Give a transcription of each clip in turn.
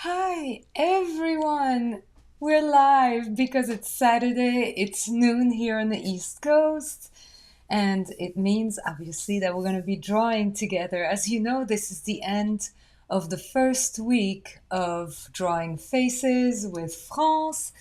Hi, everyone! We're live because it's Saturday, it's noon here on the East Coast, and it means obviously that we're going to be drawing together. As you know, this is the end of the first week of drawing faces with France,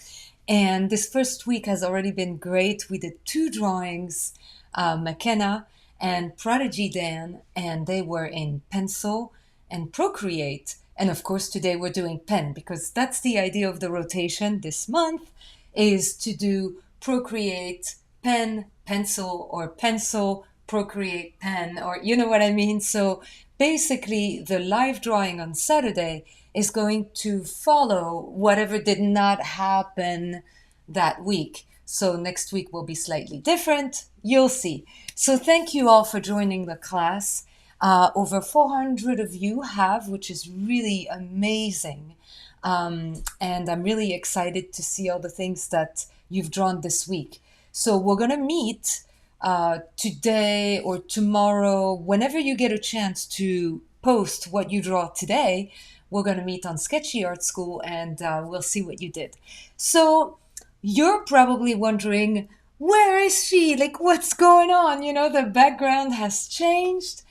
and this first week has already been great. We did two drawings, McKenna and Prodigy Dan, and they were in pencil and Procreate. And of course, today we're doing pen because that's the idea of the rotation this month is to do Procreate, pen, pencil, or pencil, Procreate, pen, or you know what I mean? So basically, the live drawing on Saturday is going to follow whatever did not happen that week. So next week will be slightly different. You'll see. So thank you all for joining the class. Over 400 of you have, which is really amazing. And I'm really excited to see all the things that you've drawn this week. So we're going to meet today or tomorrow, whenever you get a chance to post what you draw today. We're going to meet on Sketchy Art School and we'll see what you did. So you're probably wondering, where is she? Like, what's going on? You know, the background has changed.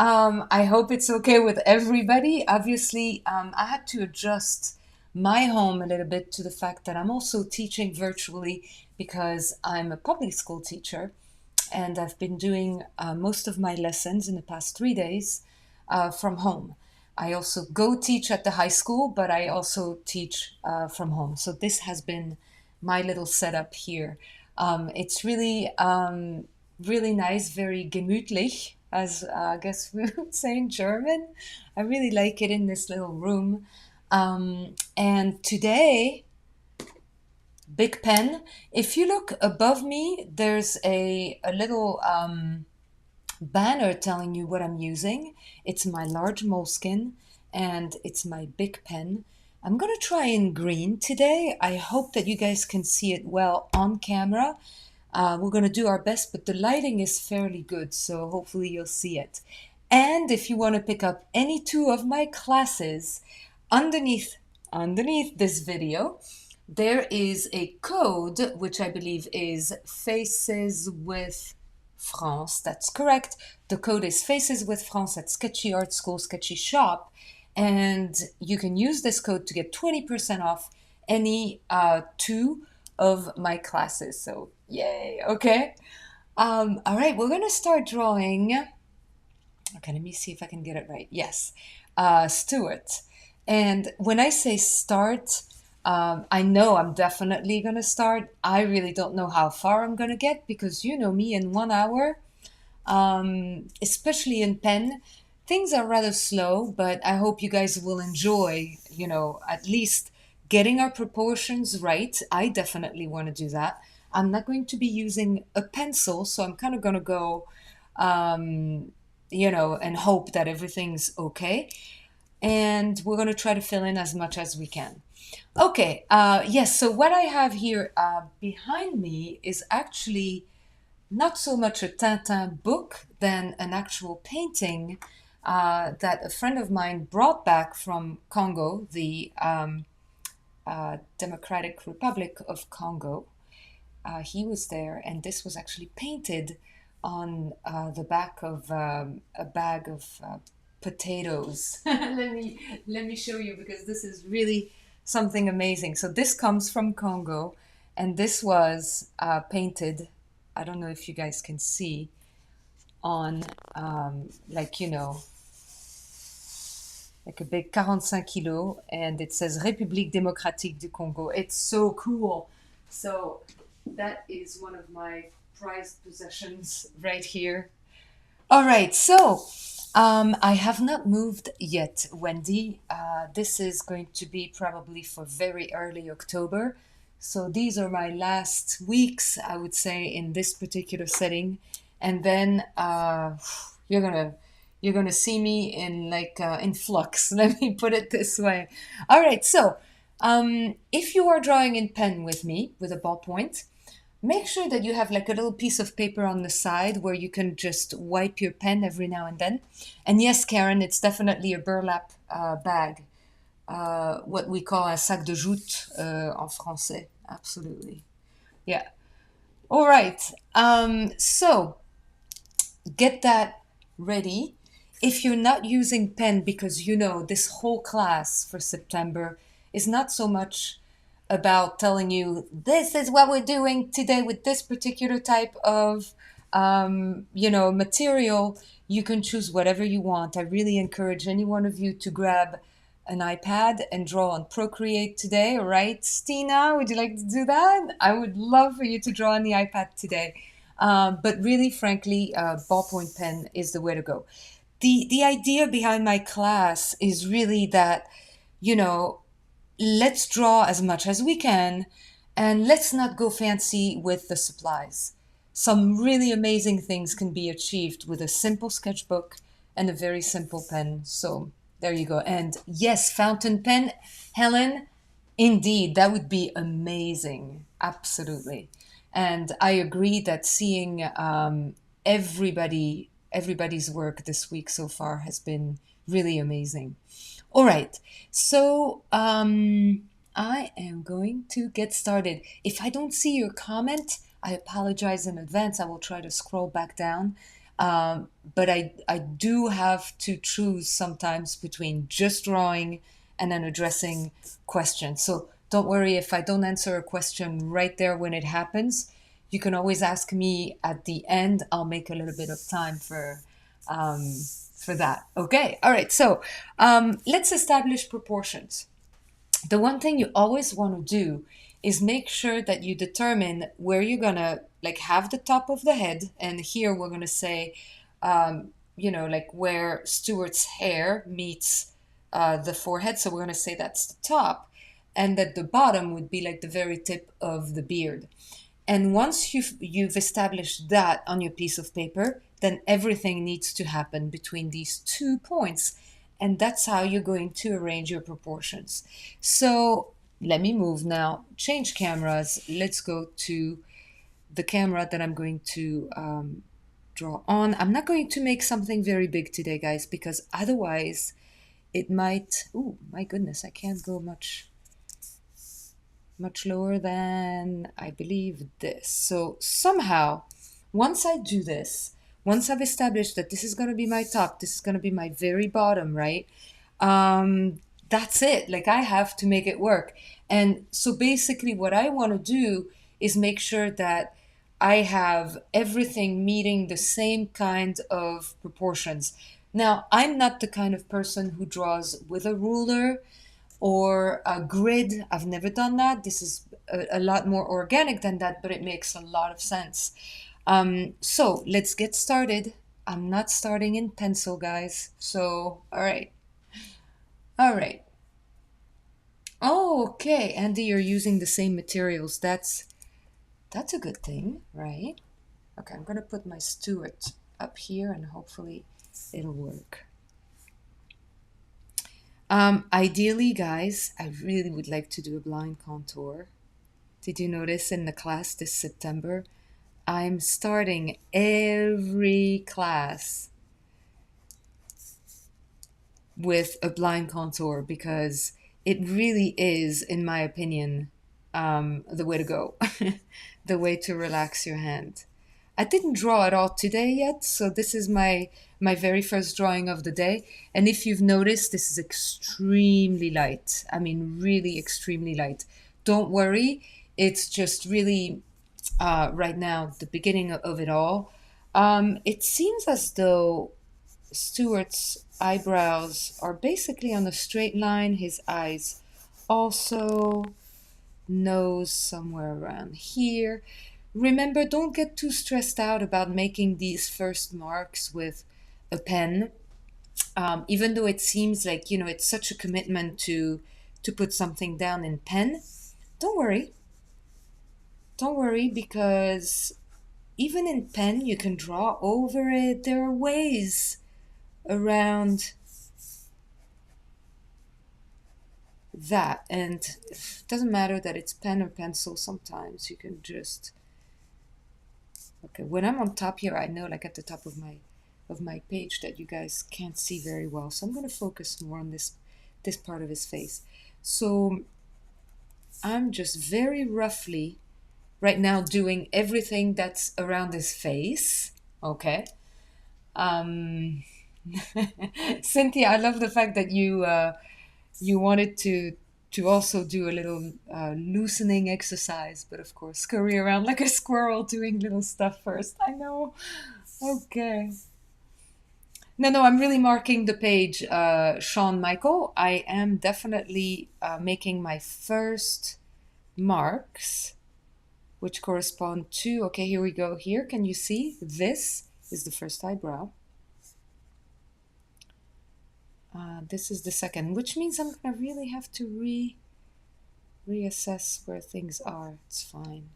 I hope it's okay with everybody. Obviously, I had to adjust my home a little bit to the fact that I'm also teaching virtually because I'm a public school teacher and I've been doing most of my lessons in the past 3 days from home. I also go teach at the high school, but I also teach from home. So this has been my little setup here. It's really nice, very gemütlich, as I guess we would say in German. I really like it in this little room. And today, big pen. If you look above me, there's a little banner telling you what I'm using. It's my large moleskin and it's my big pen. I'm going to try in green today. I hope that you guys can see it well on camera. We're going to do our best, but the lighting is fairly good, so hopefully you'll see it. And if you want to pick up any two of my classes, underneath underneath this video, there is a code which I believe is Faces with France. That's correct. The code is Faces with France at Sketchy Art School, Sketchy Shop. And you can use this code to get 20% off any two of my classes. So, yay, okay. All right, we're going to start drawing. Okay, let me see if I can get it right. Yes, Stuart. And when I say start, I know I'm definitely going to start. I really don't know how far I'm going to get because you know me, in 1 hour, especially in pen, things are rather slow, but I hope you guys will enjoy, at least getting our proportions right. I definitely want to do that. I'm not going to be using a pencil, so I'm kind of going to go, and hope that everything's okay. And we're going to try to fill in as much as we can. Okay, yes, so what I have here behind me is actually not so much a Tintin book than an actual painting that a friend of mine brought back from Congo, the Democratic Republic of Congo. He was there, and this was actually painted on the back of a bag of potatoes. Let me show you because this is really something amazing. So this comes from Congo, and this was painted. I don't know if you guys can see on like a big 45 kilo, and it says République démocratique du Congo. It's so cool. So that is one of my prized possessions right here. All right, so I have not moved yet, Wendy. This is going to be probably for very early October. So these are my last weeks, I would say, in this particular setting, and then you're gonna see me in in flux. Let me put it this way. All right, so if you are drawing in pen with me with a ballpoint, make sure that you have like a little piece of paper on the side where you can just wipe your pen every now and then. And yes, Karen, it's definitely a burlap bag. what we call un sac de joute en français. Absolutely. Yeah. All right. So get that ready. If you're not using pen, because you know this whole class for September is not so much about telling you this is what we're doing today with this particular type of material. You can choose whatever you want. I really encourage any one of you to grab an iPad and draw on Procreate today. All right, Stina, would you like to do that? I would love for you to draw on the iPad today. But really, frankly, ballpoint pen is the way to go. The idea behind my class is really that, you know, let's draw as much as we can and let's not go fancy with the supplies. Some really amazing things can be achieved with a simple sketchbook and a very simple pen. So there you go. And yes, fountain pen, Helen, indeed, that would be amazing. Absolutely. And I agree that seeing everybody's work this week so far has been really amazing. All right, so I am going to get started. If I don't see your comment, I apologize in advance. I will try to scroll back down. But I do have to choose sometimes between just drawing and then addressing questions. So don't worry if I don't answer a question right there when it happens. You can always ask me at the end. I'll make a little bit of time for that. Okay, all right. So let's establish proportions. The one thing you always want to do is make sure that you determine where you're gonna like have the top of the head, and here we're gonna say, like where Stuart's hair meets the forehead. So we're gonna say that's the top, and that the bottom would be like the very tip of the beard. And once you've established that on your piece of paper, then everything needs to happen between these 2 points. And that's how you're going to arrange your proportions. So let me move now, change cameras. Let's go to the camera that I'm going to draw on. I'm not going to make something very big today, guys, because otherwise it might, oh my goodness, I can't go much lower than, I believe, this. So somehow, once I do this, once I've established that this is going to be my top, this is going to be my very bottom, right? That's it. Like I have to make it work. And so basically what I want to do is make sure that I have everything meeting the same kind of proportions. Now, I'm not the kind of person who draws with a ruler or a grid. I've never done that. This is a lot more organic than that, but it makes a lot of sense. So let's get started. I'm not starting in pencil, guys. So, all right. All right. Oh, okay. Andy, you're using the same materials. That's a good thing, right? Okay, I'm gonna put my Stuart up here and hopefully it'll work. Ideally, guys, I really would like to do a blind contour. Did you notice in the class this September, I'm starting every class with a blind contour because it really is, in my opinion, the way to go, the way to relax your hand. I didn't draw at all today yet, so this is my very first drawing of the day. And if you've noticed, this is extremely light. I mean, really extremely light. Don't worry, it's just really right now the beginning of it all. It seems as though Stuart's eyebrows are basically on a straight line. His eyes also, nose somewhere around here. Remember, don't get too stressed out about making these first marks with a pen. Even though it seems like, it's such a commitment to put something down in pen, don't worry. Don't worry, because even in pen, you can draw over it. There are ways around that, and it doesn't matter that it's pen or pencil. Sometimes you can just, okay, when I'm on top here, I know, like at the top of my page, that you guys can't see very well, so I'm going to focus more on this this part of his face. So I'm just very roughly right now doing everything that's around his face. Okay. Um, Cynthia, I love the fact that you wanted to also do a little loosening exercise, but of course, scurry around like a squirrel doing little stuff first. I know. Okay. No, no, I'm really marking the page, Sean Michael. I am definitely making my first marks, which correspond to, okay, here we go. Here, can you see? This is the first eyebrow. This is the second, which means I'm gonna really have to reassess where things are. It's fine.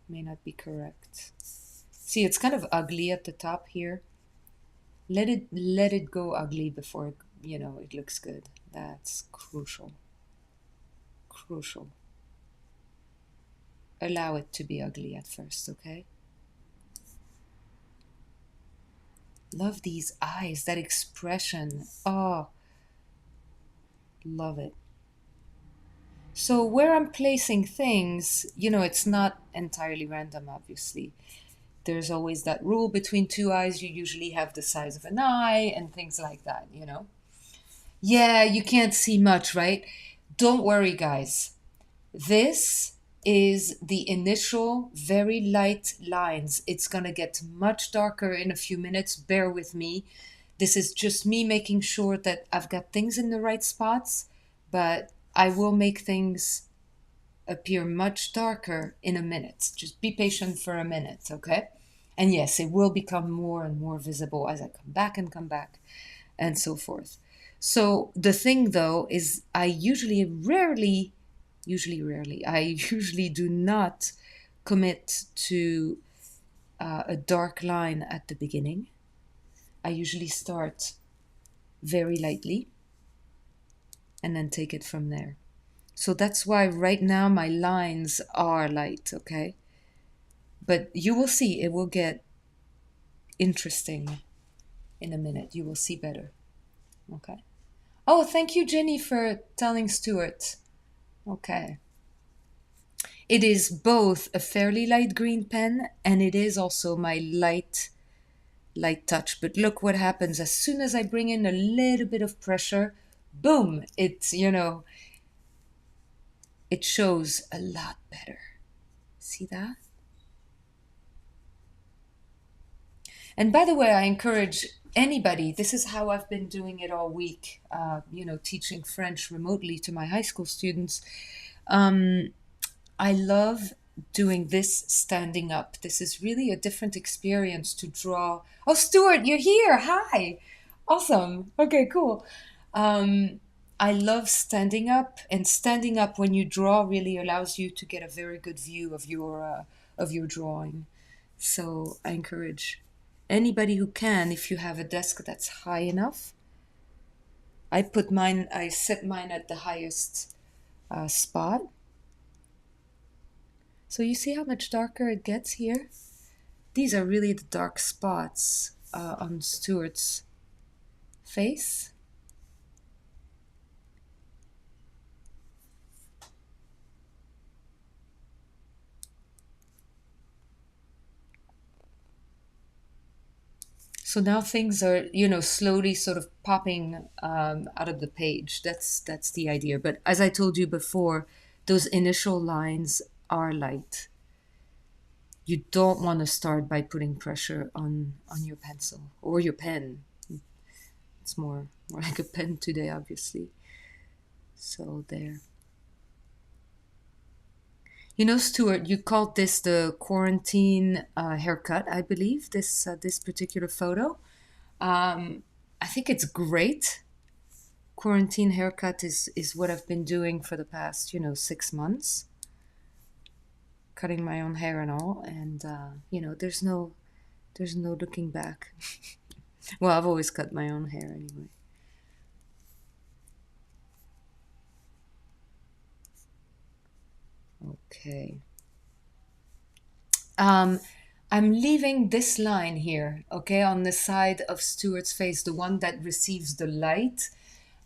May not be correct. See, it's kind of ugly at the top here. Let it go ugly before it looks good. That's crucial. Crucial. Allow it to be ugly at first, okay? Love these eyes, that expression. Oh, love it. So where I'm placing things, it's not entirely random, obviously. There's always that rule between two eyes. You usually have the size of an eye and things like that. Yeah, you can't see much, right? Don't worry, guys. This is the initial very light lines. It's going to get much darker in a few minutes. Bear with me. This is just me making sure that I've got things in the right spots, but I will make things appear much darker in a minute. Just be patient for a minute, okay? And yes, it will become more and more visible as I come back, and so forth. So the thing though is I rarely, I usually do not commit to a dark line at the beginning. I usually start very lightly and then take it from there. So that's why right now my lines are light, okay? But you will see it will get interesting in a minute. You will see better, okay? Oh, thank you, Jenny, for telling Stuart. Okay. It is both a fairly light green pen and it is also my light touch. But look what happens as soon as I bring in a little bit of pressure, boom, it shows a lot better. See that? And by the way, I encourage anybody, this is how I've been doing it all week, teaching French remotely to my high school students. I love doing this standing up. This is really a different experience to draw. Oh, Stuart, you're here. Hi. Awesome. Okay, cool. I love standing up, and standing up when you draw really allows you to get a very good view of your drawing. So I encourage anybody who can, if you have a desk that's high enough. I set mine at the highest spot. So you see how much darker it gets here? These are really the dark spots on Stuart's face. So now things are, slowly sort of popping out of the page. That's the idea. But as I told you before, those initial lines are light. You don't want to start by putting pressure on your pencil or your pen. It's more like a pen today, obviously. So there. Stuart, you called this the quarantine haircut, I believe, this particular photo. I think it's great. Quarantine haircut is what I've been doing for the past, 6 months. Cutting my own hair and all, and there's no looking back. Well, I've always cut my own hair anyway. Okay. I'm leaving this line here, okay, on the side of Stuart's face, the one that receives the light.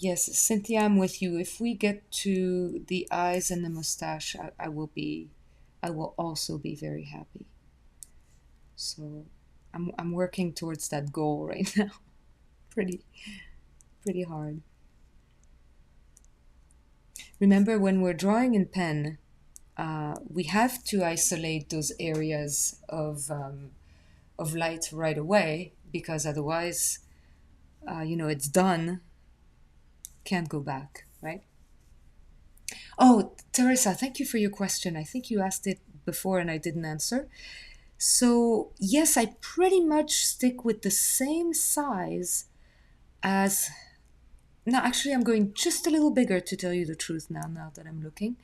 Yes, Cynthia, I'm with you. If we get to the eyes and the mustache, I will also be very happy. So I'm working towards that goal right now. Pretty, pretty hard. Remember, when we're drawing in pen, we have to isolate those areas of light right away because otherwise, it's done, can't go back, right? Oh, Teresa, thank you for your question. I think you asked it before and I didn't answer. So, yes, I pretty much stick with the same size as. No, actually, I'm going just a little bigger to tell you the truth now that I'm looking.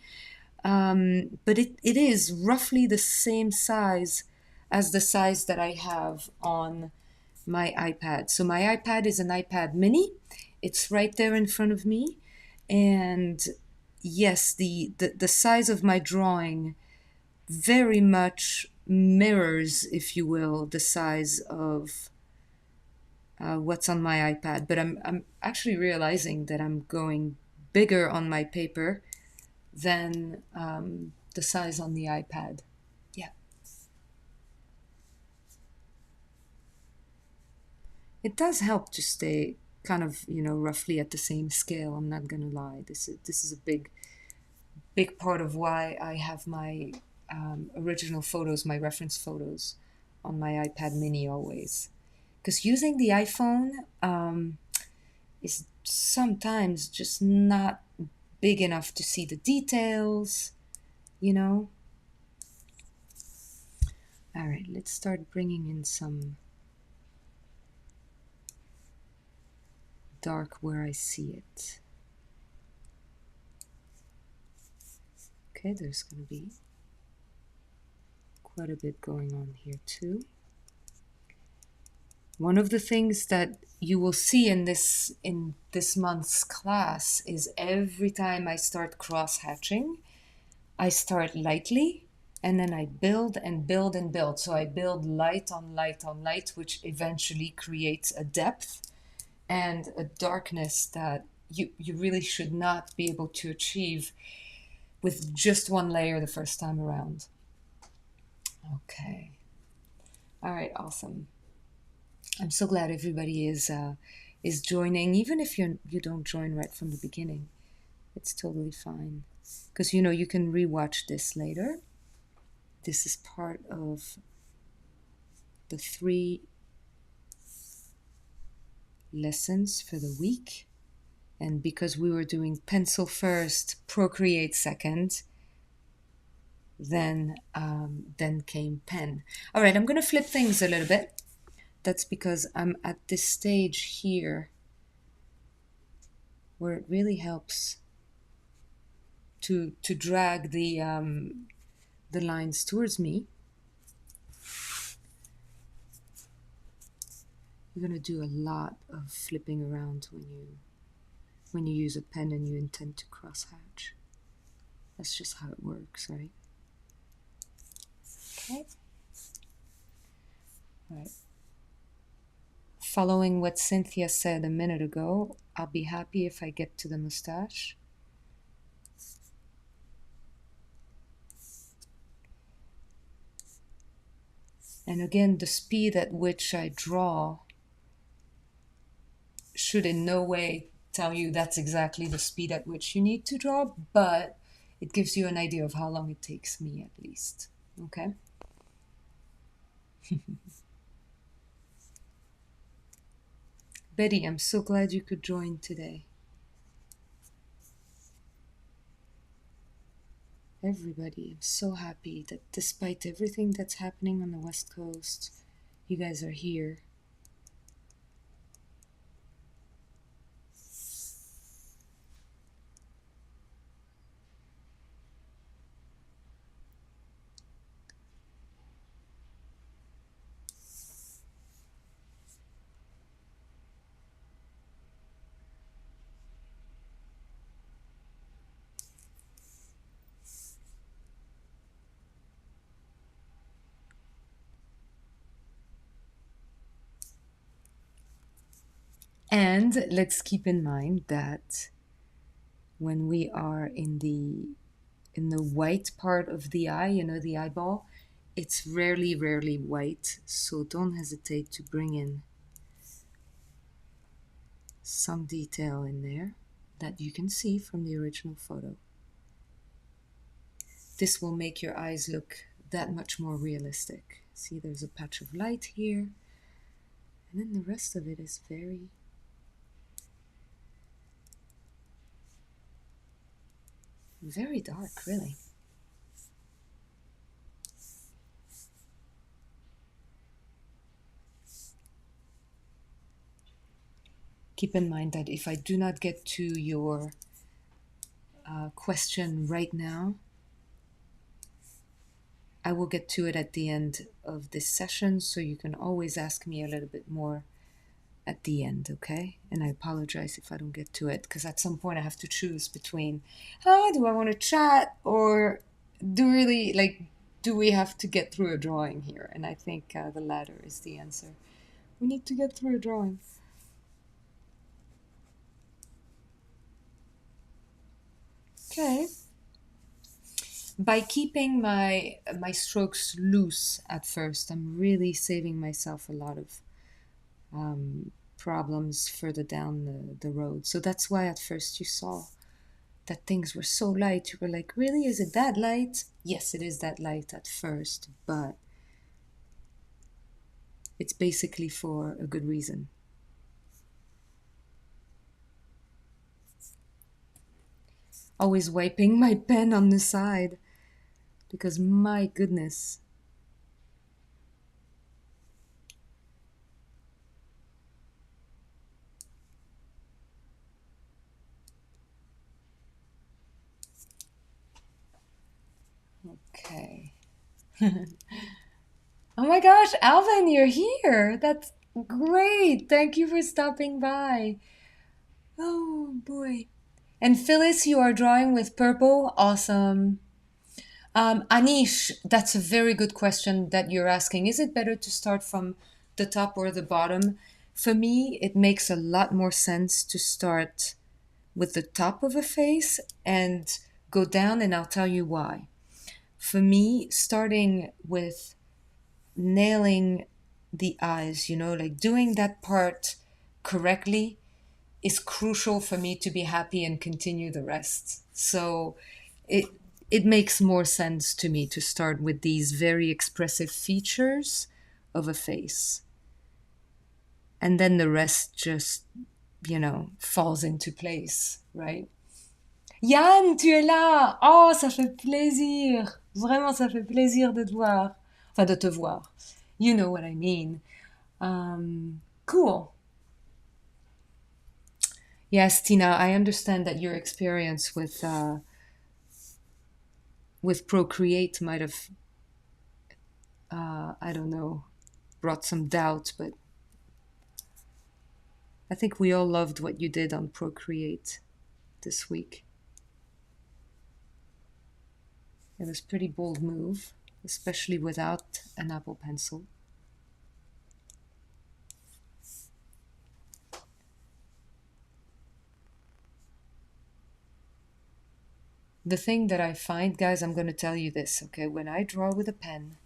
But it is roughly the same size as the size that I have on my iPad. So my iPad is an iPad mini. It's right there in front of me. And yes, the size of my drawing very much mirrors, if you will, the size of what's on my iPad. But I'm actually realizing that I'm going bigger on my paper than the size on the iPad. Yeah, it does help to stay kind of roughly at the same scale. I'm not gonna lie. This is a big part of why I have my original photos, my reference photos, on my iPad Mini always. Because using the iPhone is sometimes just not big enough to see the details, you know? All right, let's start bringing in some dark where I see it. Okay, there's going to be quite a bit going on here too. One of the things that you will see in this month's class is every time I start cross hatching, I start lightly and then I build and build and build. So I build light on light on light, which eventually creates a depth and a darkness that you really should not be able to achieve with just one layer the first time around. Okay. All right, awesome. I'm so glad everybody is joining, even if you don't join right from the beginning. It's totally fine, because you can rewatch this later. This is part of the 3 lessons for the week, and because we were doing pencil first, procreate second, then came pen. All right, I'm gonna flip things a little bit. That's because I'm at this stage here where it really helps to drag the lines towards me. You're gonna do a lot of flipping around when you use a pen and you intend to cross hatch. That's just how it works, right? Okay. All right. Following what Cynthia said a minute ago, I'll be happy if I get to the mustache. And again, the speed at which I draw should in no way tell you that's exactly the speed at which you need to draw, but it gives you an idea of how long it takes me at least. Okay? Betty, I'm so glad you could join today. Everybody, I'm so happy that despite everything that's happening on the West Coast, you guys are here. And let's keep in mind that when we are in the white part of the eye, you know, the eyeball, it's rarely white. So don't hesitate to bring in some detail in there that you can see from the original photo. This will make your eyes look that much more realistic. See, there's a patch of light here, and then the rest of it is very dark, really. Keep in mind that if I do not get to your question right now, I will get to it at the end of this session, so you can always ask me a little bit more at the end, okay? And I apologize if I don't get to it, because at some point I have to choose between how do I want to chat or do we have to get through a drawing here? And I think the latter is the answer. We need to get through a drawing. Okay. By keeping my strokes loose at first, I'm really saving myself a lot of problems further down the road. So that's why at first you saw that things were so light. You were like, really? Is it that light? Yes, it is that light at first, but it's basically for a good reason. Always wiping my pen on the side because my goodness. Okay. Oh my gosh, Alvin, you're here. That's great. Thank you for stopping by. Oh boy. And Phyllis, you are drawing with purple. Awesome. Anish, that's a very good question that you're asking. Is it better to start from the top or the bottom? For me, it makes a lot more sense to start with the top of a face and go down, and I'll tell you why. For me, starting with nailing the eyes, you know, like doing that part correctly is crucial for me to be happy and continue the rest. So it it makes more sense to me to start with these very expressive features of a face. And then the rest just, you know, falls into place, right? Yann, tu es là! Oh, ça fait plaisir! Vraiment, ça fait plaisir de te voir. Enfin, de te voir. You know what I mean. Cool. Yes, Tina, I understand that your experience with Procreate might have, I don't know, brought some doubt, but I think we all loved what you did on Procreate this week. It was a pretty bold move, especially without an Apple Pencil. The thing that I find, guys, I'm going to tell you this, okay? When I draw with a pen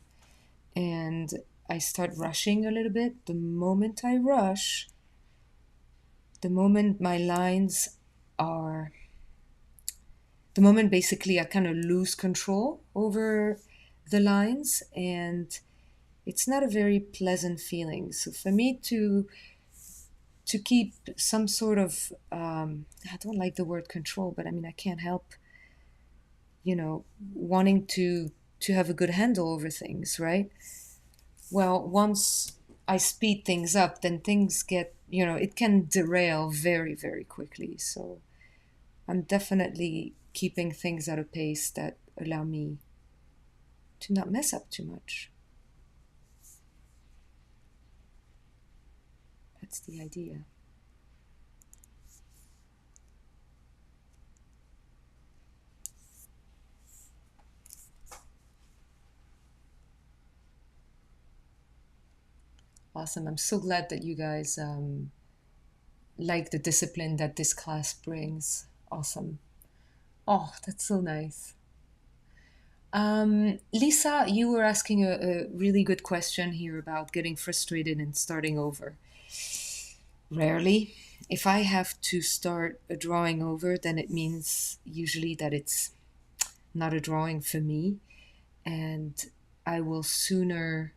and I start rushing a little bit, the moment I rush, the moment my lines are, the moment basically I kind of lose control over the lines, and it's not a very pleasant feeling. So for me to keep some sort of I don't like the word control, but I mean I can't help, you know, wanting to have a good handle over things, right? Well, once I speed things up, then things get, you know, it can derail very quickly. So I'm definitely keeping things at a pace that allow me to not mess up too much. That's the idea. Awesome. I'm so glad that you guys like the discipline that this class brings. Awesome. Oh, that's so nice. Lisa, you were asking a really good question here about getting frustrated and starting over. Rarely. If I have to start a drawing over, then it means usually that it's not a drawing for me, and I will sooner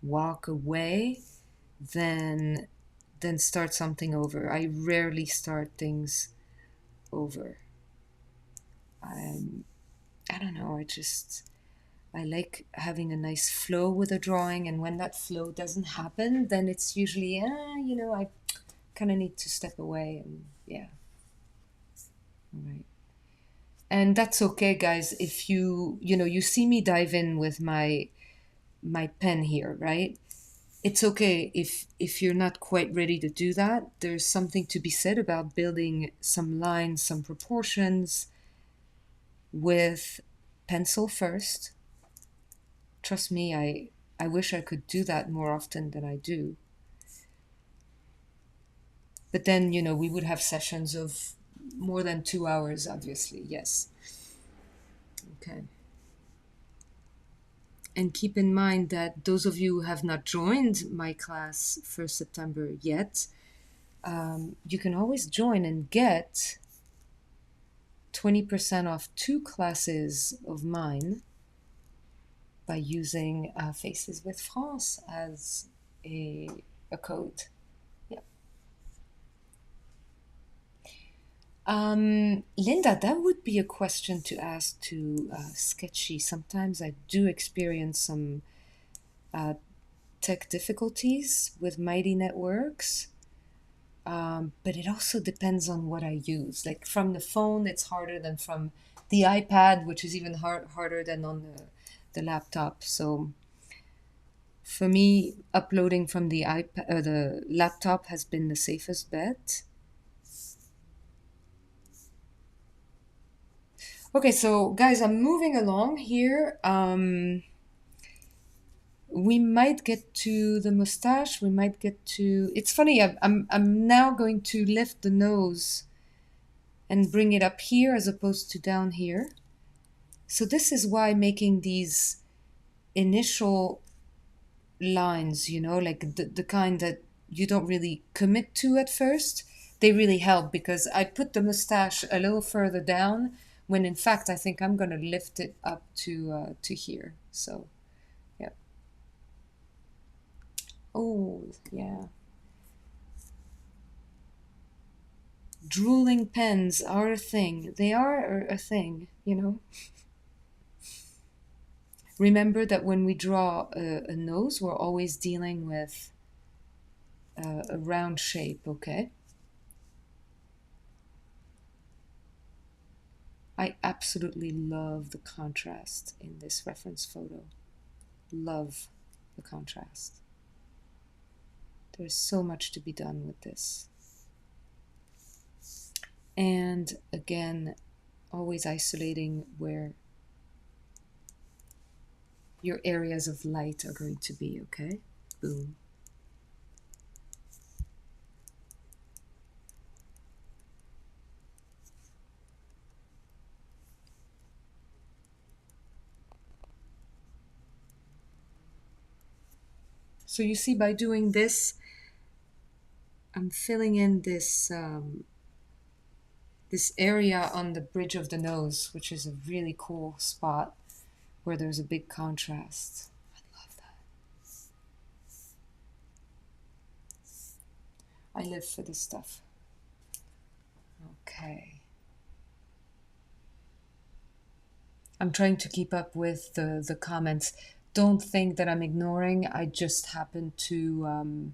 walk away than start something over. I rarely start things over. I'm I don't know, I like having a nice flow with a drawing, and when that flow doesn't happen, then it's usually I kind of need to step away, and yeah, all right. And that's okay, guys, if you see me dive in with my pen here, right? It's okay if you're not quite ready to do that. There's something to be said about building some lines, some proportions with pencil first. Trust me, I wish I could do that more often than I do. But then, we would have sessions of more than 2 hours, obviously, yes. Okay. And keep in mind that those of you who have not joined my class for September yet, you can always join and get 20% off 2 classes of mine by using Faces with France as a code. Yeah. Linda, that would be a question to ask to Sketchy. Sometimes I do experience some uh, tech difficulties with Mighty Networks, but it also depends on what I use. Like from the phone, it's harder than from the iPad, which is even harder than on the laptop. So for me, uploading from the iPad or the laptop has been the safest bet. Okay, so guys, I'm moving along here. We might get to the mustache. We might get to. It's funny. I'm now going to lift the nose and bring it up here as opposed to down here. So this is why making these initial lines, like the kind that you don't really commit to at first, they really help, because I put the mustache a little further down when in fact I think I'm going to lift it up to here. So, yeah. Oh, yeah. Drooling pens are a thing. They are a thing. Remember that when we draw a nose, we're always dealing with a round shape, okay? I absolutely love the contrast in this reference photo. Love the contrast. There's so much to be done with this. And again, always isolating where your areas of light are going to be, okay? Boom. So you see, by doing this, I'm filling in this area on the bridge of the nose, which is a really cool spot where there's a big contrast. I love that. I live for this stuff. Okay. I'm trying to keep up with the comments. Don't think that I'm ignoring. I just happen to,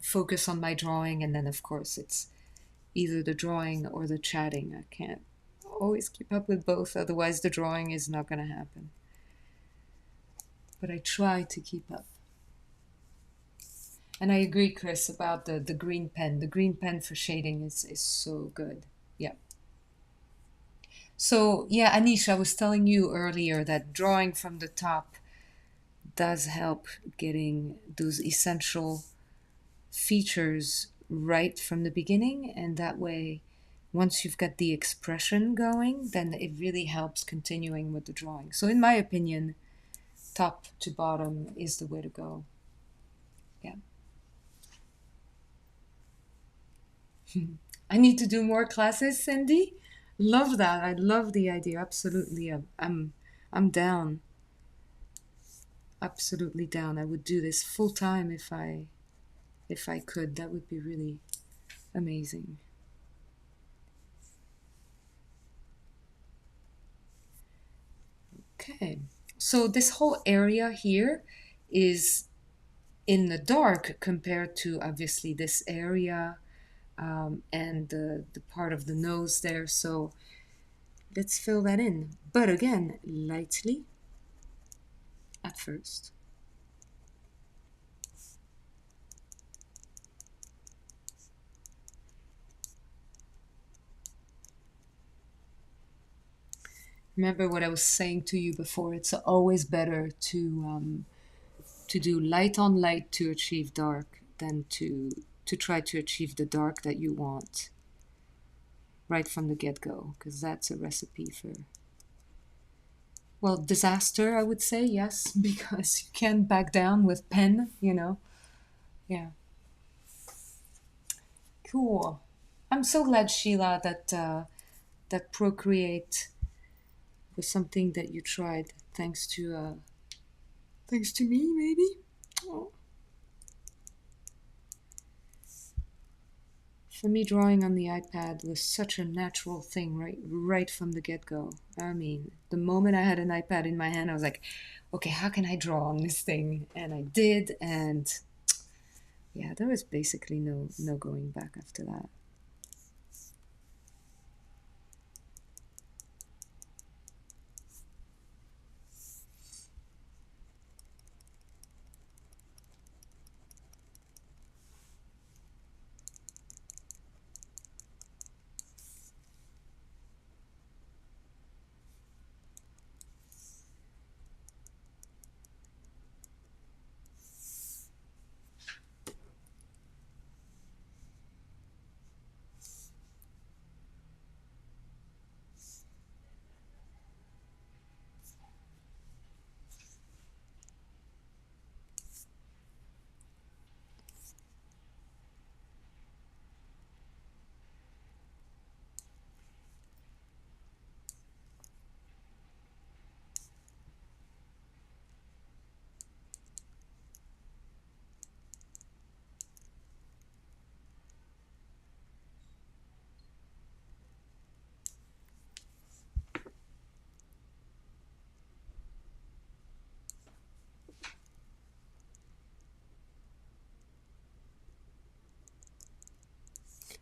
focus on my drawing, and then of course it's either the drawing or the chatting. I can't always keep up with both, otherwise the drawing is not going to happen. But I try to keep up. And I agree, Chris, about the green pen. The green pen for shading is so good. Yeah. So, yeah, Anish, I was telling you earlier that drawing from the top does help getting those essential features right from the beginning, and that way, once you've got the expression going, then it really helps continuing with the drawing. So, in my opinion, top to bottom is the way to go. Yeah. I need to do more classes, Cindy. Love that. I love the idea. Absolutely. I'm down. Absolutely down. I would do this full time if I could. That would be really amazing. Okay. So this whole area here is in the dark compared to obviously this area and the part of the nose there. So let's fill that in. But again, lightly at first. Remember what I was saying to you before. It's always better to do light on light to achieve dark than to try to achieve the dark that you want right from the get-go, because that's a recipe for, well, disaster, I would say. Yes, because you can't back down with pen. Yeah. Cool. I'm so glad, Sheila, that Procreate was something that you tried thanks to me, maybe. Oh. For me, drawing on the iPad was such a natural thing, right from the get-go. I mean, the moment I had an iPad in my hand, I was like, okay, how can I draw on this thing? And I did, and yeah, there was basically no going back after that.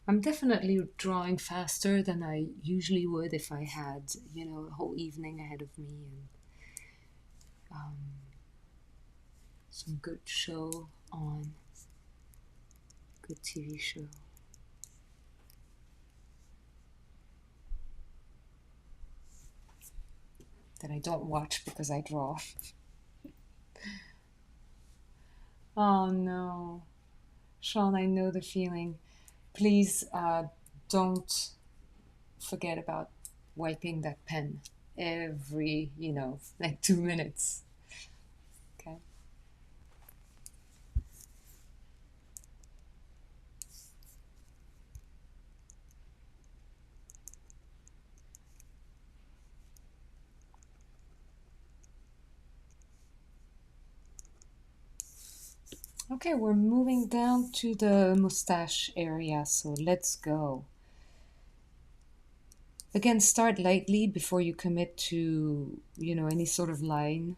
I'm definitely drawing faster than I usually would if I had, a whole evening ahead of me and um, some good show on, good TV show. That I don't watch because I draw. Oh no. Sean, I know the feeling. Please don't forget about wiping that pen every, like 2 minutes. Okay. Okay, we're moving down to the mustache area, so let's go. Again, start lightly before you commit to, any sort of line.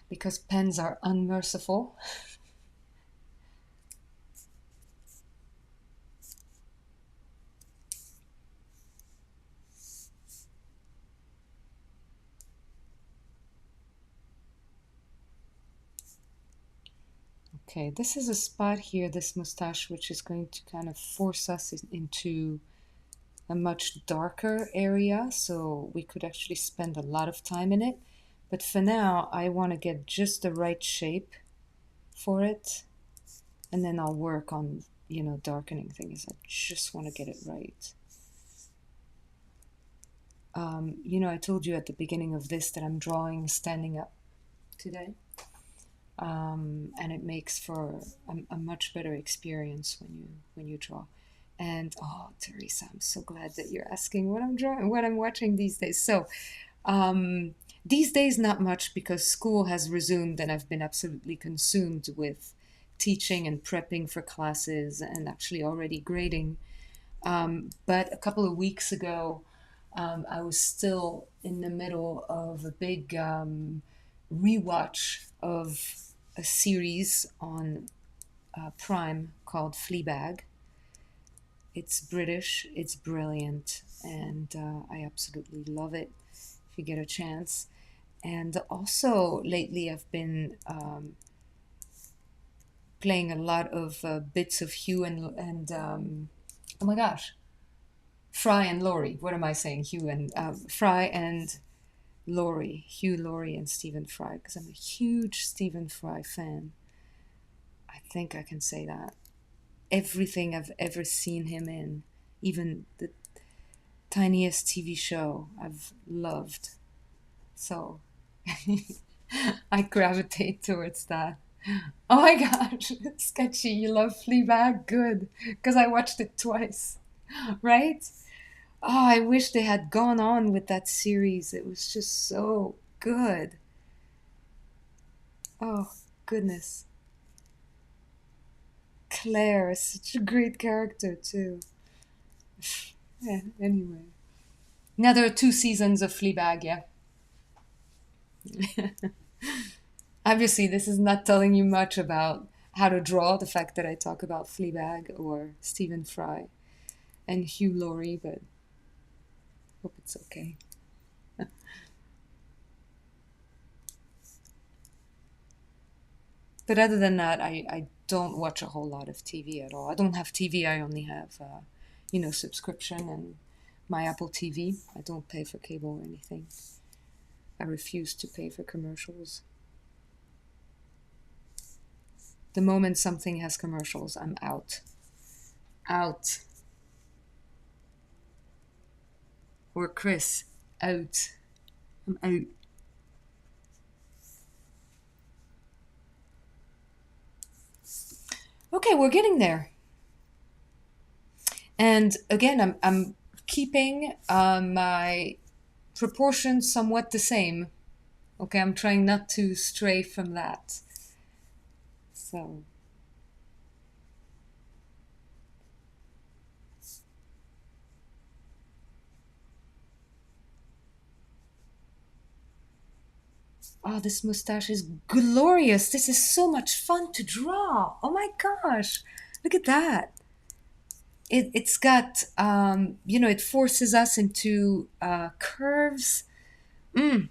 Because pens are unmerciful. Okay, this is a spot here, this mustache, which is going to kind of force us into a much darker area, so we could actually spend a lot of time in it. But for now, I want to get just the right shape for it, and then I'll work on, darkening things. I just want to get it right. I told you at the beginning of this that I'm drawing standing up today. And it makes for a much better experience when you draw. And oh, Teresa, I'm so glad that you're asking what I'm drawing, what I'm watching these days. So these days, not much because school has resumed and I've been absolutely consumed with teaching and prepping for classes and actually already grading. But a couple of weeks ago, I was still in the middle of a big rewatch of a series on Prime called Fleabag. It's British, it's brilliant, and I absolutely love it if you get a chance. And also, lately, I've been playing a lot of bits of Hugh and oh my gosh, Fry and Laurie. What am I saying? Hugh and Fry and Laurie, Hugh Laurie and Stephen Fry, because I'm a huge Stephen Fry fan. I think I can say that. Everything I've ever seen him in, even the tiniest TV show, I've loved. So I gravitate towards that. Oh my gosh, sketchy. You love Fleabag? Good, because I watched it twice, right? Oh, I wish they had gone on with that series. It was just so good. Oh, goodness. Claire is such a great character, too. Yeah, anyway. Now there are 2 seasons of Fleabag, yeah. Obviously, this is not telling you much about how to draw, the fact that I talk about Fleabag or Stephen Fry and Hugh Laurie, but hope it's okay. But other than that, I don't watch a whole lot of TV at all. I don't have TV, I only have, subscription and my Apple TV. I don't pay for cable or anything. I refuse to pay for commercials. The moment something has commercials, I'm out. Out. Or Chris, out. I'm out. Okay, we're getting there. And again, I'm keeping my proportions somewhat the same. Okay, I'm trying not to stray from that. So, oh, this mustache is glorious. This is so much fun to draw. Oh my gosh, look at that. It's got, it forces us into curves. Mm,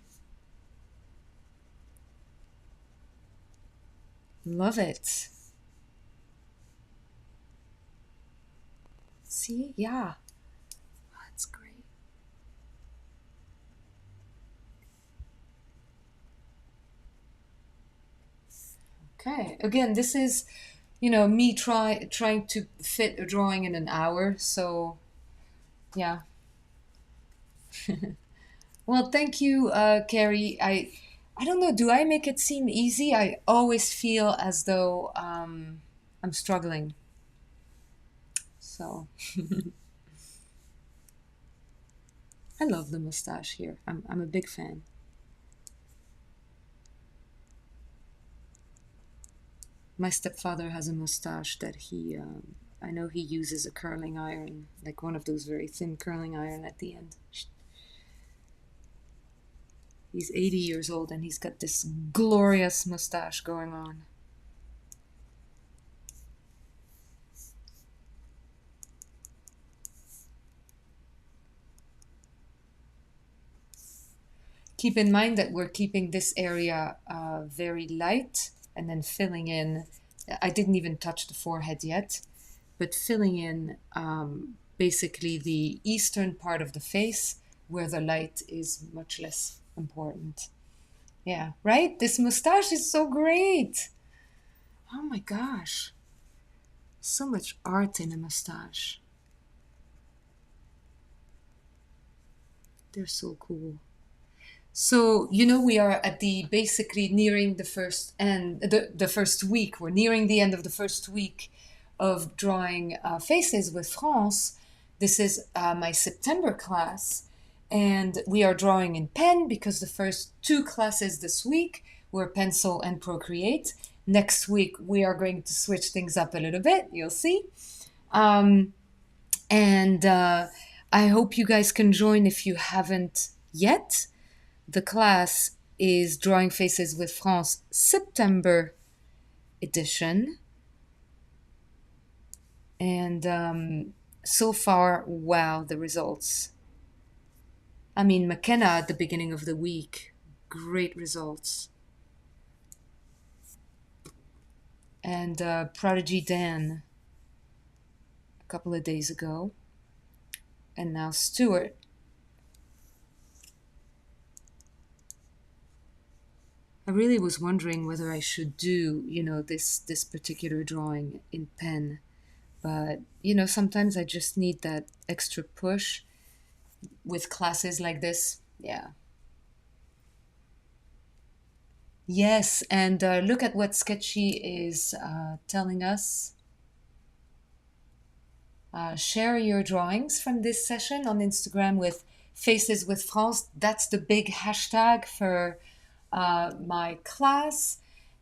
love it. See? Yeah. That's great. Okay. Again, this is, me trying to fit a drawing in an hour. So, yeah. Well, thank you, Carrie. I don't know. Do I make it seem easy? I always feel as though I'm struggling. So I love the mustache here. I'm a big fan. My stepfather has a mustache that I know he uses a curling iron, like one of those very thin curling iron at the end. He's 80 years old and he's got this glorious mustache going on. Keep in mind that we're keeping this area very light and then filling in. I didn't even touch the forehead yet, but filling in basically the eastern part of the face where the light is much less important. Yeah, right? This mustache is so great. Oh my gosh. So much art in a mustache. They're so cool. So, we are at the basically nearing the first end, the first week. We're nearing the end of the first week of drawing faces with France. This is my September class, and we are drawing in pen because the first two classes this week were pencil and Procreate. Next week, we are going to switch things up a little bit. You'll see. Um, and I hope you guys can join if you haven't yet. The class is Drawing Faces with France September edition. And so far, wow, the results. I mean, McKenna at the beginning of the week, great results. And Prodigy Dan a couple of days ago. And now Stuart. I really was wondering whether I should do, this particular drawing in pen. But, sometimes I just need that extra push with classes like this. Yeah. Yes, and look at what Sketchy is telling us. Share your drawings from this session on Instagram with Faces with France. That's the big hashtag for my class.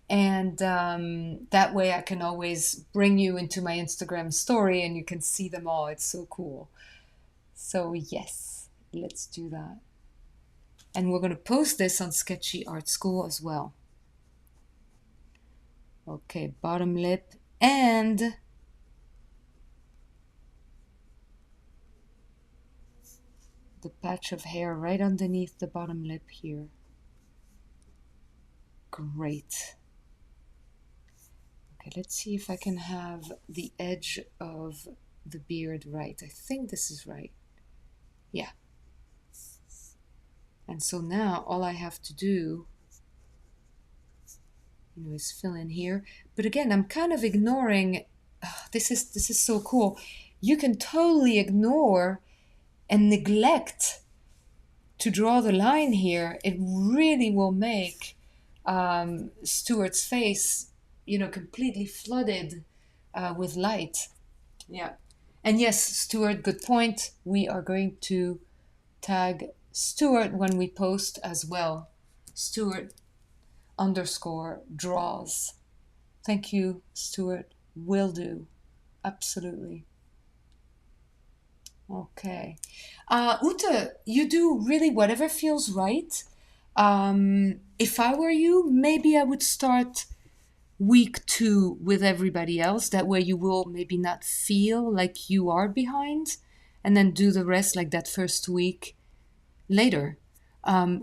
And that way I can always bring you into my Instagram story and you can see them all. It's so cool. So, yes, let's do that. And we're going to post this on Sketchy Art School as well. Okay, bottom lip and the patch of hair right underneath the bottom lip here. Great. Okay, let's see if I can have the edge of the beard right. I think this is right. Yeah. And so now all I have to do, is fill in here. But again, I'm kind of ignoring, this is so cool. You can totally ignore and neglect to draw the line here. It really will make Stuart's face, completely flooded with light. Yeah. And yes, Stuart, good point. We are going to tag Stuart when we post as well. Stuart underscore draws. Thank you, Stuart. Will do. Absolutely. Okay. Ute, you do really whatever feels right. If I were you, maybe I would start week 2 with everybody else. That way you will maybe not feel like you are behind, and then do the rest like that first week later.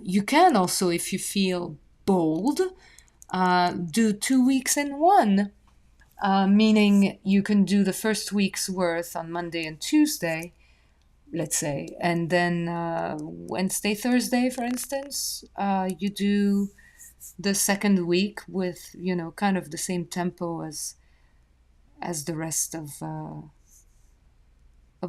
You can also, if you feel bold, do 2 weeks in one, meaning you can do the first week's worth on Monday and Tuesday, let's say, and then Wednesday, Thursday, for instance, you do the second week with kind of the same tempo as the rest of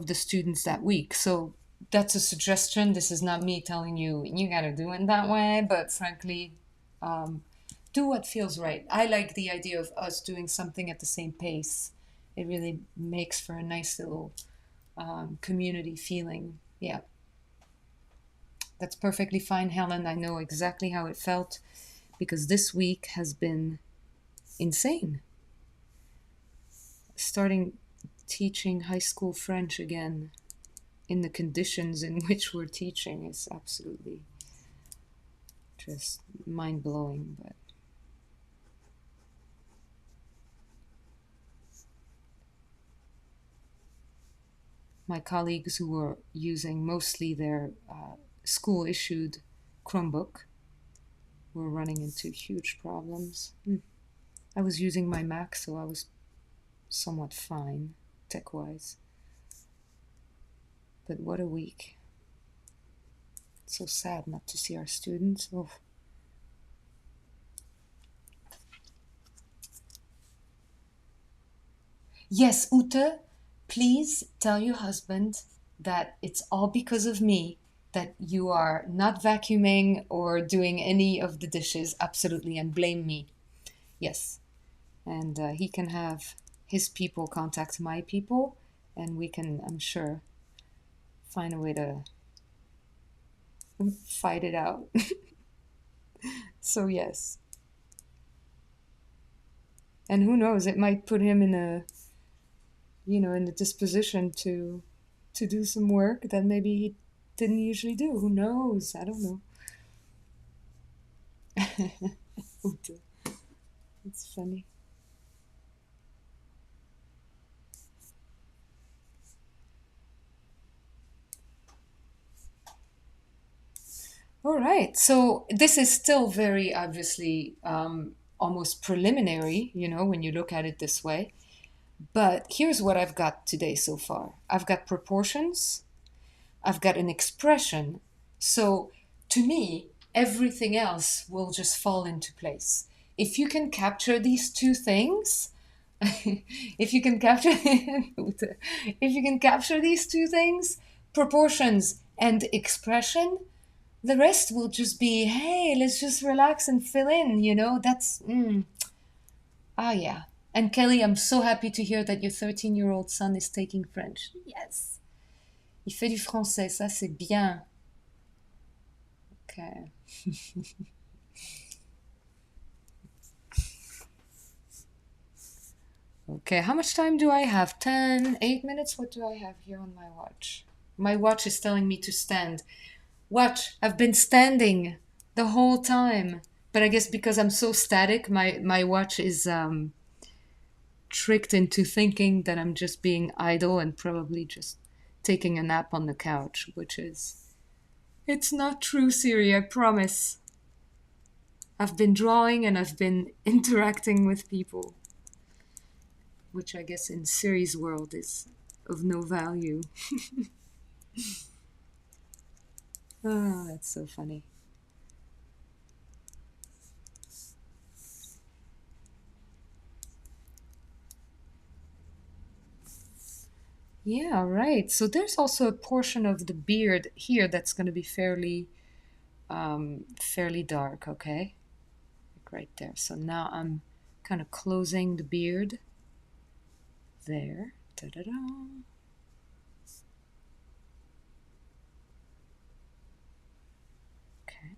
the students that week. So that's a suggestion. This is not me telling you you got to do it that way, but frankly, do what feels right. I like the idea of us doing something at the same pace. It really makes for a nice little community feeling. Yeah, that's perfectly fine, Helen. I know exactly how it felt because this week has been insane. Starting teaching high school French again in the conditions in which we're teaching is absolutely just mind blowing. But my colleagues who were using mostly their school issued Chromebook were running into huge problems. I was using my Mac, so I was somewhat fine tech wise. But what a week. It's so sad not to see our students. Oh. Yes, Ute, please tell your husband that it's all because of me that you are not vacuuming or doing any of the dishes, absolutely, and blame me. Yes. And he can have his people contact my people, and we can, I'm sure, find a way to fight it out. So, yes. And who knows, it might put him in a, in a disposition to do some work that maybe he didn't usually do. Who knows? I don't know. It's funny. All right. So this is still very obviously almost preliminary, when you look at it this way. But here's what I've got today so far. I've got proportions, I've got an expression. So to me, everything else will just fall into place. If you can capture these two things, if you can capture if you can capture these two things, proportions and expression, the rest will just be, hey, let's just relax and fill in, That's yeah. And Kelly, I'm so happy to hear that your 13-year-old son is taking French. Yes. Il fait du français, ça c'est bien. Okay. Okay, how much time do I have? 10, 8 minutes? What do I have here on my watch? My watch is telling me to stand. Watch, I've been standing the whole time. But I guess because I'm so static, my watch is tricked into thinking that I'm just being idle and probably just taking a nap on the couch, which is. It's not true, Siri, I promise. I've been drawing and I've been interacting with people, which I guess in Siri's world is of no value. Oh, that's so funny. Yeah, right. So there's also a portion of the beard here that's going to be fairly dark, okay? Like right there. So now I'm kind of closing the beard there. Da-da-da. Okay.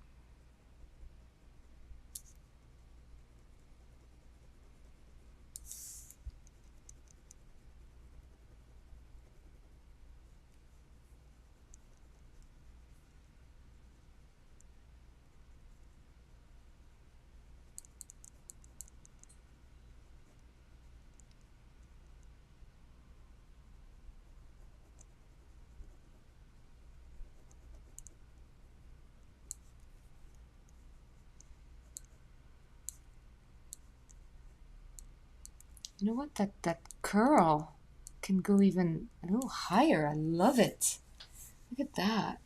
You know what? That curl can go even a little higher. I love it. Look at that.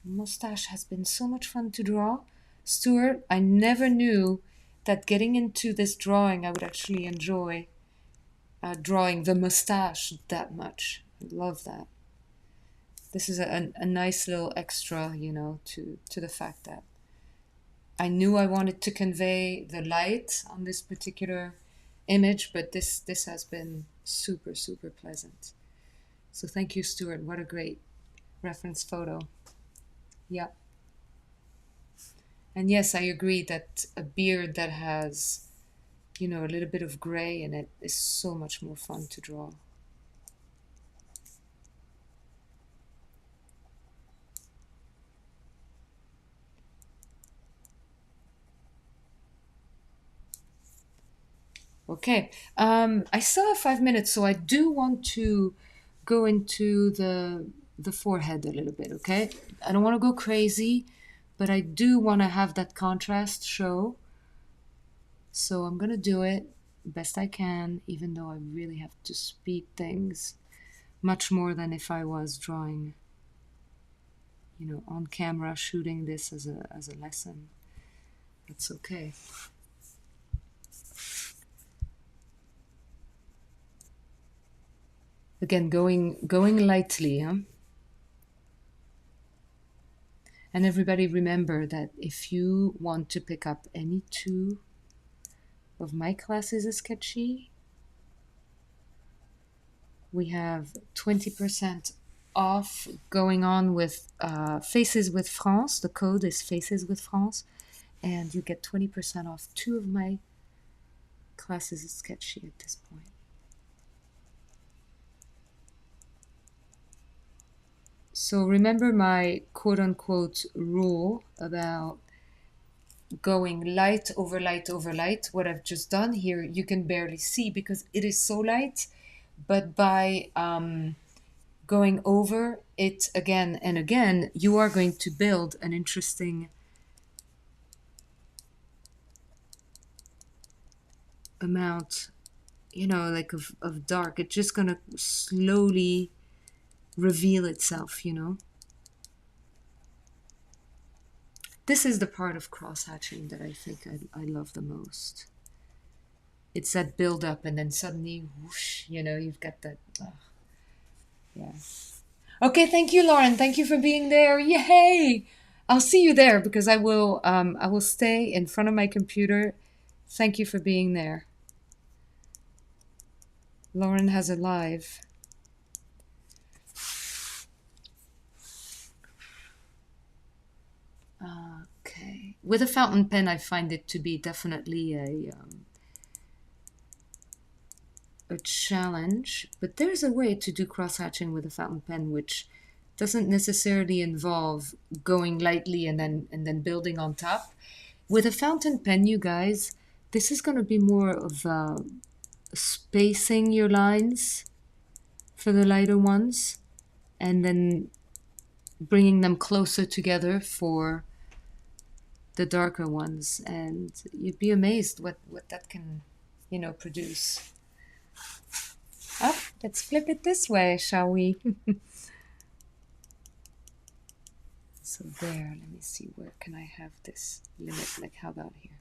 Mustache has been so much fun to draw. Stuart, I never knew that getting into this drawing I would actually enjoy drawing the mustache that much. I love that. This is a nice little extra, to the fact that I knew I wanted to convey the light on this particular image, but this has been super, super pleasant. So thank you, Stuart. What a great reference photo. Yeah. And yes, I agree that a beard that has, a little bit of gray in it is so much more fun to draw. Okay, I still have 5 minutes, so I do want to go into the forehead a little bit. Okay, I don't want to go crazy, but I do want to have that contrast show. So I'm gonna do it best I can, even though I really have to speed things much more than if I was drawing, on camera, shooting this as a lesson. That's okay. Again, going lightly, huh? And everybody remember that if you want to pick up any two of my classes of sketchy, we have 20% off going on with Faces with France. The code is Faces with France. And you get 20% off two of my classes of sketchy at this point. So remember my quote unquote rule about going light over light over light. What I've just done here, you can barely see because it is so light, but by going over it again and again, you are going to build an interesting amount, like of dark. It's just gonna slowly reveal itself. This is the part of cross-hatching that I think I love the most. It's that build up and then suddenly, whoosh, you've got that. Yeah. Okay, thank you, Lauren. Thank you for being there. Yay! I'll see you there because I will stay in front of my computer. Thank you for being there. Lauren has a live. Okay. With a fountain pen, I find it to be definitely a challenge, but there's a way to do cross-hatching with a fountain pen which doesn't necessarily involve going lightly and then building on top. With a fountain pen, you guys, this is going to be more of spacing your lines for the lighter ones and then bringing them closer together for the darker ones, and you'd be amazed what that can produce. Oh, let's flip it this way, shall we? So there, let me see, where can I have this limit? Like, how about here?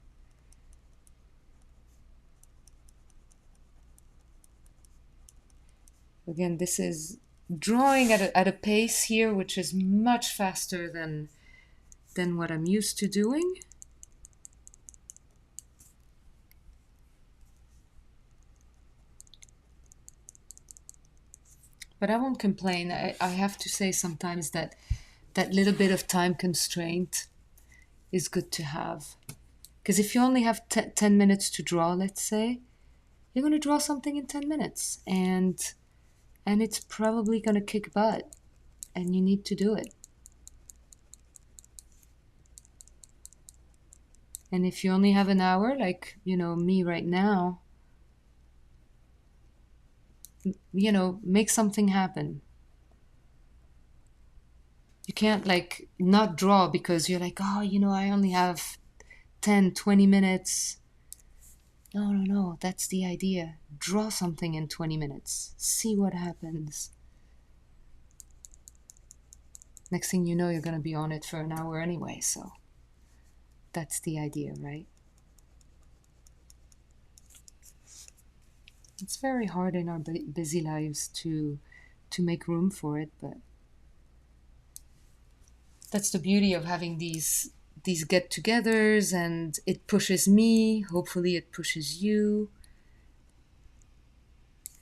Again, this is drawing at a pace here which is much faster than what I'm used to doing. But I won't complain. I have to say sometimes that little bit of time constraint is good to have. Because if you only have 10 minutes to draw, let's say, you're going to draw something in 10 minutes. And it's probably going to kick butt. And you need to do it. And if you only have an hour, like, me right now, make something happen. You can't like not draw because you're like, oh, I only have 10, 20 minutes. No, that's the idea. Draw something in 20 minutes. See what happens. Next thing you know, you're going to be on it for an hour anyway, so that's the idea, right? It's very hard in our busy lives to make room for it, but that's the beauty of having these get-togethers, and it pushes me. Hopefully it pushes you.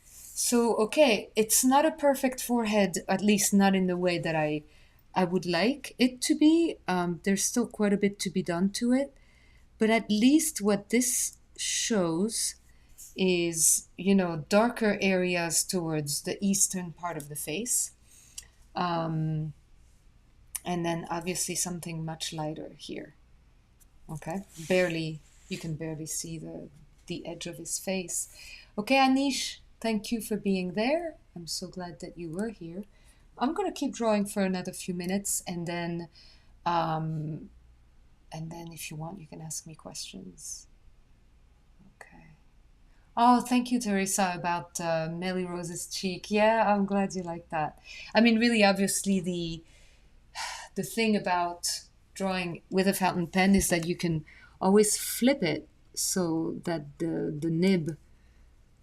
So, okay, it's not a perfect forehead, at least not in the way that I would like it to be. There's still quite a bit to be done to it. But at least what this shows is, darker areas towards the eastern part of the face. And then obviously something much lighter here. Okay, you can barely see the edge of his face. Okay, Anish, thank you for being there. I'm so glad that you were here. I'm going to keep drawing for another few minutes, and then if you want, you can ask me questions. Okay. Oh, thank you, Teresa, about Melly Rose's cheek. Yeah, I'm glad you like that. I mean, really, obviously, the thing about drawing with a fountain pen is that you can always flip it so that the nib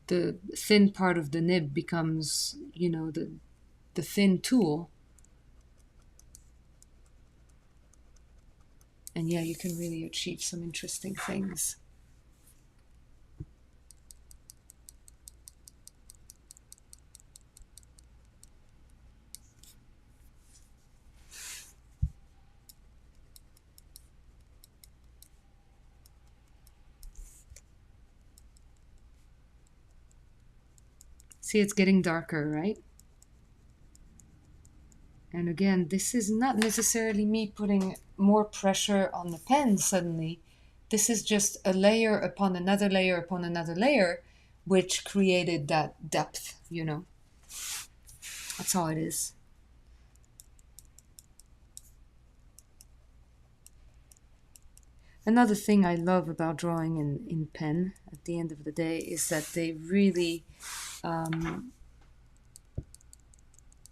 the thin part of the nib becomes, the thin tool. And yeah, you can really achieve some interesting things. See, it's getting darker, right? And again, this is not necessarily me putting more pressure on the pen suddenly. This is just a layer upon another layer upon another layer, which created that depth, That's all it is. Another thing I love about drawing in pen at the end of the day is that um,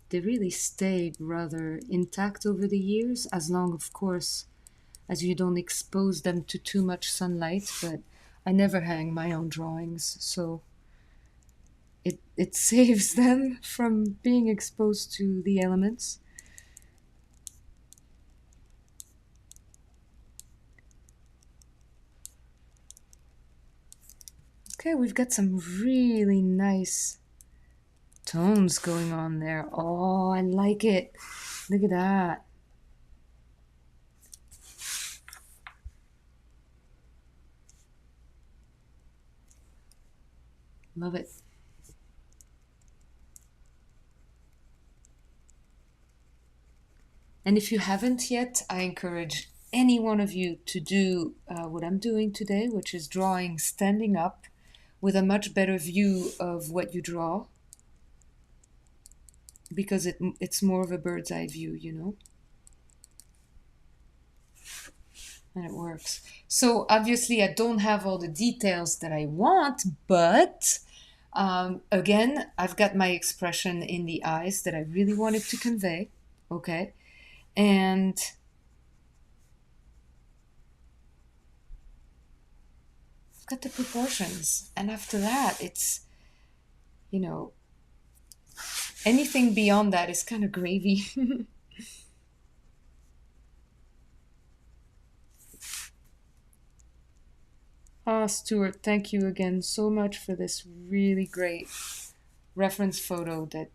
they really stay rather intact over the years, as long, of course, as you don't expose them to too much sunlight. But I never hang my own drawings, so it saves them from being exposed to the elements. Okay, we've got some really nice tones going on there. Oh, I like it. Look at that. Love it. And if you haven't yet, I encourage any one of you to do what I'm doing today, which is drawing standing up with a much better view of what you draw, because it's more of a bird's eye view, and it works. So obviously I don't have all the details that I want, but again, I've got my expression in the eyes that I really wanted to convey, okay? And I've got the proportions. And after that, it's, anything beyond that is kind of gravy. Ah, Stuart, thank you again so much for this really great reference photo that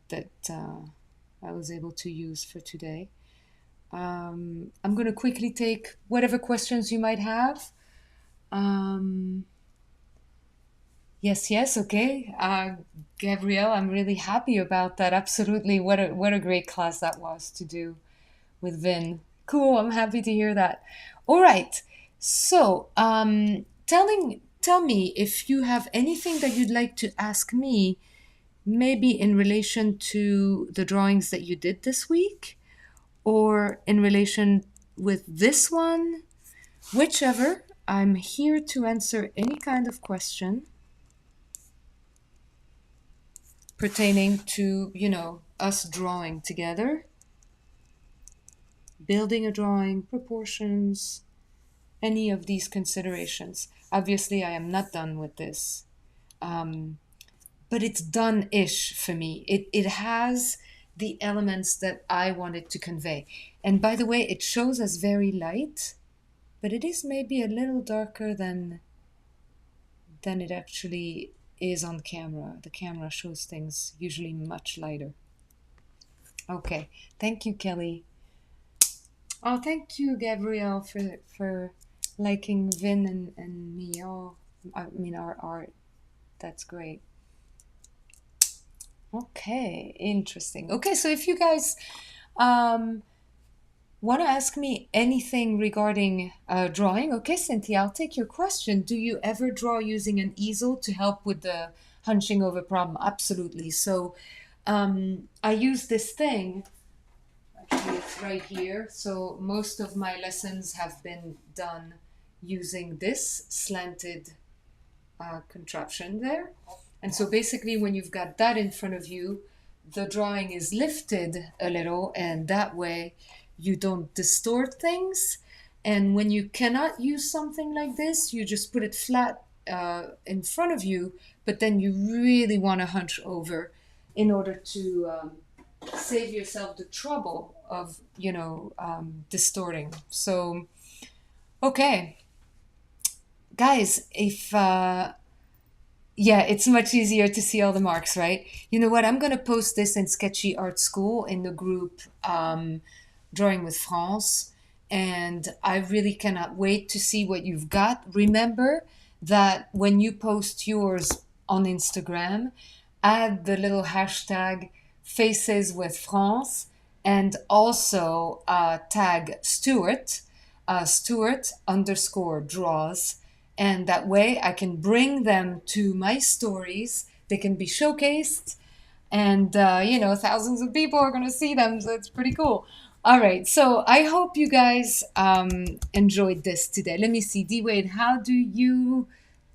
I was able to use for today. I'm going to quickly take whatever questions you might have. Yes, okay. Gabrielle, I'm really happy about that. Absolutely. What a great class that was to do with Vin. Cool, I'm happy to hear that. All right. So, tell me if you have anything that you'd like to ask me, maybe in relation to the drawings that you did this week, or in relation with this one, whichever. I'm here to answer any kind of question pertaining to, us drawing together, building a drawing, proportions, any of these considerations. Obviously, I am not done with this, but it's done-ish for me. It has the elements that I wanted to convey. And by the way, it shows as very light, but it is maybe a little darker than it actually is on camera. The camera shows things usually much lighter. Okay, thank you, Kelly. Oh, thank you, Gabrielle, for liking Vin and me. Oh, I mean our art. That's great. Okay, interesting. Okay, so if you guys um, want to ask me anything regarding drawing, okay, Cynthia, I'll take your question. Do you ever draw using an easel to help with the hunching over problem? Absolutely. So I use this thing. Actually, it's right here. So most of my lessons have been done using this slanted contraption there. And so basically, when you've got that in front of you, the drawing is lifted a little, and that way you don't distort things. And when you cannot use something like this, you just put it flat in front of you, but then you really want to hunch over in order to save yourself the trouble of, distorting. So, okay, guys, if yeah, it's much easier to see all the marks, right? You know what? I'm going to post this in Sketchy Art School in the group Drawing with France. And I really cannot wait to see what you've got. Remember that when you post yours on Instagram, add the little hashtag Faces with France and also tag Stuart, Stuart underscore draws, and that way I can bring them to my stories. They can be showcased, and thousands of people are going to see them, so it's pretty cool. All right, so I hope you guys enjoyed this today. Let me see, D Wade, how do you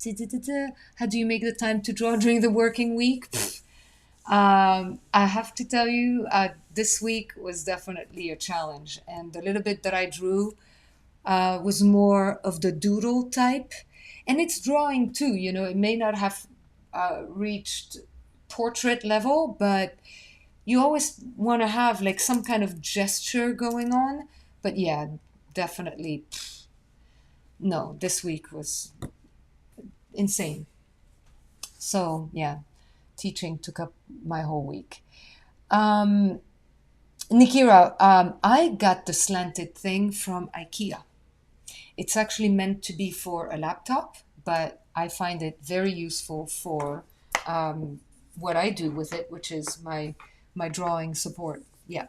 make the time to draw during the working week? I have to tell you, this week was definitely a challenge, and the little bit that I drew was more of the doodle type. And it's drawing too, it may not have reached portrait level, but you always want to have like some kind of gesture going on. But yeah, definitely, no, this week was insane. So yeah, teaching took up my whole week. Nikira, I got the slanted thing from IKEA. It's actually meant to be for a laptop, but I find it very useful for what I do with it, which is my drawing support. Yeah.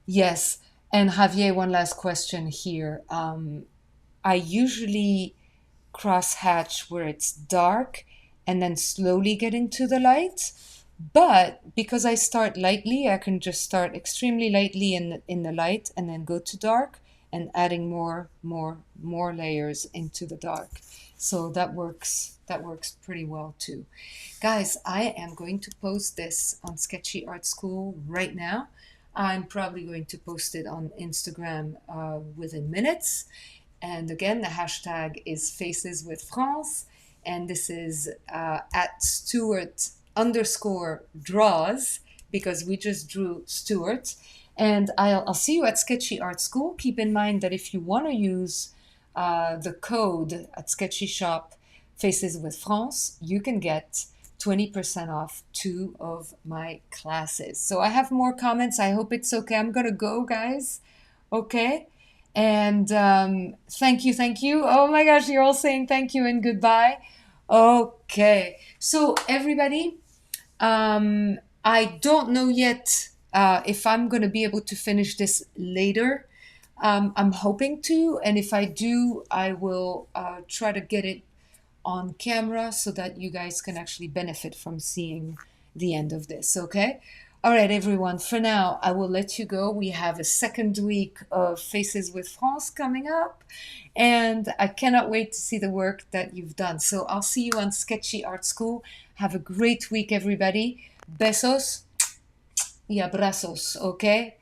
Yes. And Javier, one last question here. I usually crosshatch where it's dark and then slowly get into the light. But because I start lightly, I can just start extremely lightly in the light and then go to dark and adding more layers into the dark. So that works pretty well too. Guys, I am going to post this on Sketchy Art School right now. I'm probably going to post it on Instagram within minutes. And again, the hashtag is Faces with France. And this is at Stuart underscore draws, because we just drew Stuart. And I'll see you at Sketchy Art School. Keep in mind that if you want to use the code at Sketchy Shop Faces with France, you can get 20% off 2 of my classes. So I have more comments. I hope it's okay. I'm going to go, guys. Okay. And thank you, thank you. Oh my gosh, you're all saying thank you and goodbye. Okay. So, everybody, I don't know yet if I'm going to be able to finish this later. I'm hoping to. And if I do, I will try to get it on camera so that you guys can actually benefit from seeing the end of this, okay? All right, everyone, for now, I will let you go. We have a second week of Faces with France coming up, and I cannot wait to see the work that you've done. So I'll see you on Sketchy Art School. Have a great week, everybody. Besos y abrazos, okay?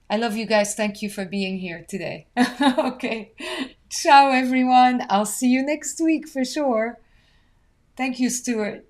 I love you guys. Thank you for being here today. Okay. Ciao, everyone. I'll see you next week for sure. Thank you, Stuart.